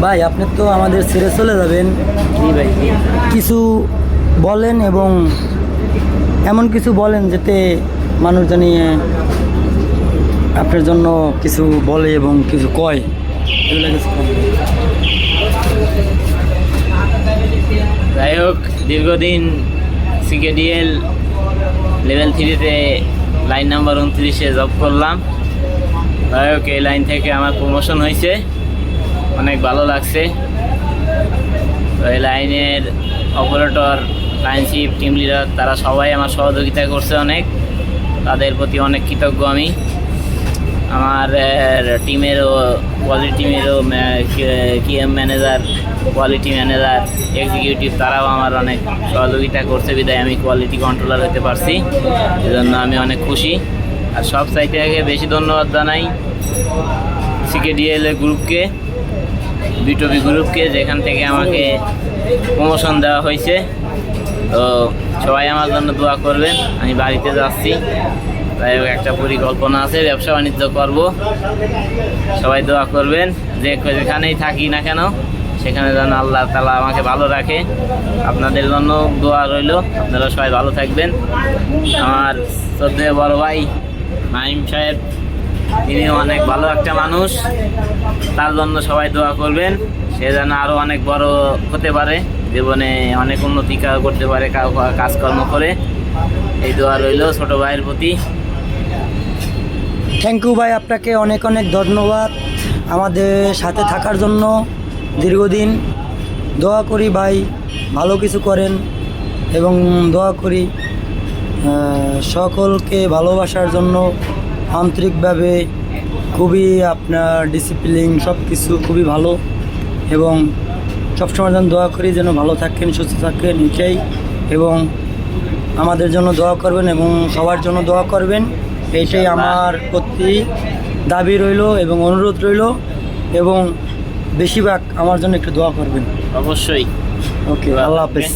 ভাই আপনি তো আমাদের ছেড়ে চলে যাবেন, জি ভাই, জি। কিছু বলেন এবং এমন কিছু বলেন যাতে মানুষ জানিয়ে আপনার জন্য কিছু বলে এবং কিছু কয়, এগুলো কিছু বলেন। যাই হোক, দীর্ঘদিন সিকেডিএল লেভেল 3-তে লাইন নাম্বার 29-এ জব করলাম। যাই হোক, এই লাইন থেকে আমার প্রমোশন হয়েছে, অনেক ভালো লাগছে। তো এই লাইনের অপারেটর, লাইনশিপ, টিম লিডার তারা সবাই আমার সহযোগিতা করছে অনেক, তাদের প্রতি অনেক কৃতজ্ঞ আমি। আমার টিমেরও, কোয়ালিটি টিমেরও কিএম ম্যানেজার, কোয়ালিটি ম্যানেজার, এক্সিকিউটিভ তারাও আমার অনেক সহযোগিতা করছে, বিদায় আমি কোয়ালিটি কন্ট্রোলার হতে পারছি। এজন্য আমি অনেক খুশি। আর সব সাইটে বেশি ধন্যবাদ জানাই সিকেডিএল গ্রুপকে, বিটবি গ্রুপকে, যেখান থেকে আমাকে প্রমোশন দেওয়া হয়েছে। তো সবাই আমার জন্য দোয়া করবেন। আমি বাড়িতে যাচ্ছি, তাই একটা পরিকল্পনা আছে, ব্যবসা বাণিজ্য করব। সবাই দোয়া করবেন, যেখানেই থাকি না কেন সেখানে যেন আল্লাহ তাআলা আমাকে ভালো রাখে। আপনাদের জন্য দোয়া রইল, আপনারা সবাই ভালো থাকবেন। আমার শ্রদ্ধেয় বড় ভাই নাইম সাহেব, তিনি অনেক ভালো একটা মানুষ, তার জন্য সবাই দোয়া করবেন। সে যেন আরও অনেক বড় হতে পারে, জীবনে অনেক উন্নতি করতে পারে কাজকর্ম করে। এই দোয়া রইল ছোট ভাইয়ের প্রতি। থ্যাংক ইউ ভাই, আপনাকে অনেক অনেক ধন্যবাদ আমাদের সাথে থাকার জন্য দীর্ঘদিন। দোয়া করি ভাই ভালো কিছু করেন এবং দোয়া করি সকলকে ভালোবাসার জন্য আন্তরিকভাবে। খুবই আপনার ডিসিপ্লিন সব কিছু খুবই ভালো, এবং সবসময় যেন দোয়া করি যেন ভালো থাকেন, সুস্থ থাকেন, এটাই। এবং আমাদের জন্য দোয়া করবেন এবং সবার জন্য দোয়া করবেন, এইটাই আমার প্রতি দাবি রইল এবং অনুরোধ রইল। এবং বেশিরভাগ আমার জন্য একটু দোয়া করবেন অবশ্যই। ওকে, আল্লাহ হাফেজ।